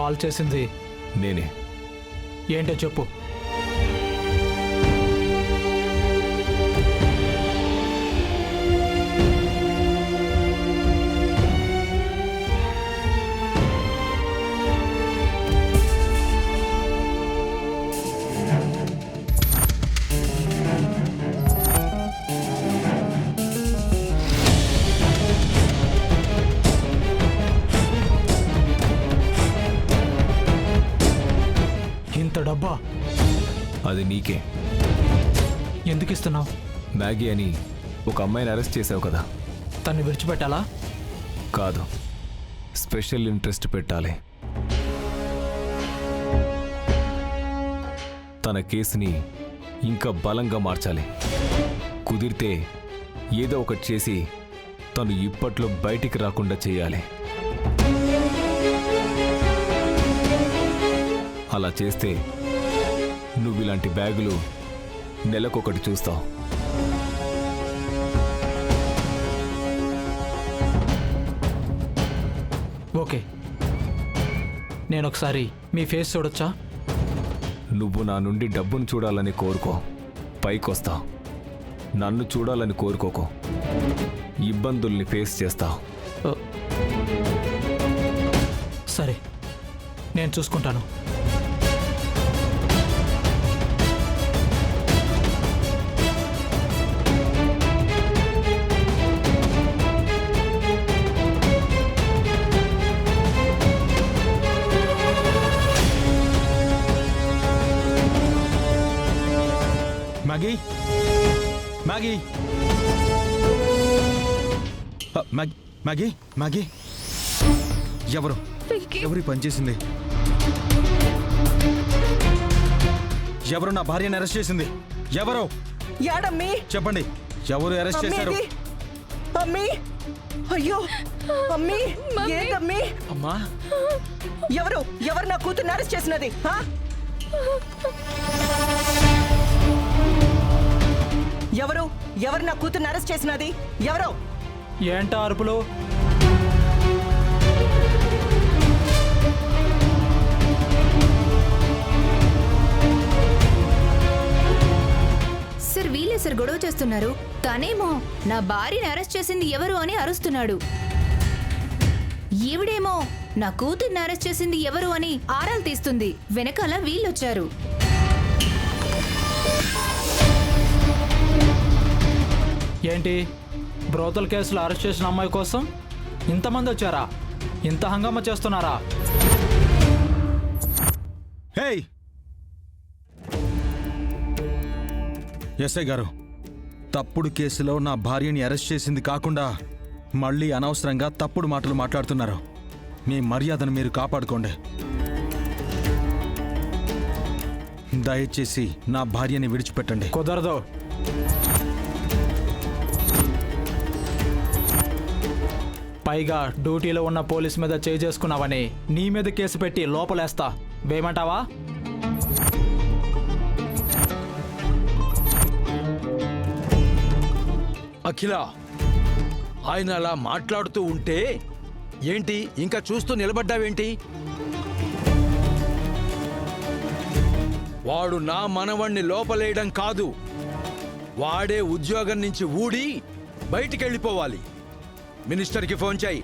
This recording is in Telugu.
కాల్ చేసింది నేనే. ఏంటో చెప్పు. ఇంత డబ్బా? అది నీకే. ఎందుకు ఇస్తున్నావు? మ్యాగీ అని ఒక అమ్మాయిని అరెస్ట్ చేసావు కదా, తన్ని విడిచిపెట్టాలా? కాదు, స్పెషల్ ఇంట్రెస్ట్ పెట్టాలి. తన కేసుని ఇంకా బలంగా మార్చాలి. కుదిరితే ఏదో ఒకటి చేసి తను ఇప్పట్లో బయటికి రాకుండా చేయాలి. అలా చేస్తే నువ్వు ఇలాంటి బ్యాగులు నెలకొకటి చూస్తావు. ఓకే, నేను ఒకసారి మీ ఫేస్ చూడొచ్చా? నువ్వు నా నుండి డబ్బును చూడాలని కోరుకో, పైకొస్తావు. నన్ను చూడాలని కోరుకోకు, ఇబ్బందుల్ని ఫేస్ చేస్తావు. సరే, నేను చూసుకుంటాను. మ్యాగీ, మ్యాగీ, మ్యాగీ, మ్యాగీ, ఎవరు పనిచేసింది? ఎవరు నా భార్యను అరెస్ట్ చేసింది? ఎవరు? యాడమ్మి? చెప్పండి, ఎవరు అరెస్ట్ చేశారు? అమ్మి, అయ్యో అమ్మి, ఏదమ్మి? అమ్మా, ఎవరు నా కూతుర్ని అరెస్ట్ చేసినది? ఎవరు నా కూతుర్ని అరెస్ట్ చేసినది? ఎవరు? ఏంటా అరుపులు? సార్, వీళ్ళే సార్ గొడవ చేస్తున్నారు. తనేమో నా భార్యని అరెస్ట్ చేసింది ఎవరు అని అరుస్తున్నాడు. ఈవిడేమో నా కూతుర్ని అరెస్ట్ చేసింది ఎవరు అని ఆరాలు తీస్తుంది. వెనకాల వీళ్ళొచ్చారు. ఏంటి, బ్రోతల్ కేసులో అరెస్ట్ చేసిన అమ్మాయి కోసం ఇంతమంది వచ్చారా? ఇంత హంగామా చేస్తున్నారా? హేయ్ ఎస్ఐ గారు, తప్పుడు కేసులో నా భార్యని అరెస్ట్ చేసింది కాకుండా మళ్ళీ అనవసరంగా తప్పుడు మాటలు మాట్లాడుతున్నారు. మీ మర్యాదను మీరు కాపాడుకోండి. దయచేసి నా భార్యని విడిచిపెట్టండి. కుదరదు. పైగా డ్యూటీలో ఉన్న పోలీస్ మీద చేయి చేసుకున్నావని నీ మీద కేసు పెట్టి లోపలేస్తా. వేయమంటావా? అఖిల, ఆయన అలా మాట్లాడుతూ ఉంటే ఏంటి ఇంకా చూస్తూ నిలబడ్డావేంటి? వాడు నా మనవణ్ణి లోపలేయడం కాదు, వాడే ఉద్యోగం నుంచి ఊడి బయటికెళ్ళిపోవాలి. మినిస్టర్కి ఫోన్ చేయి.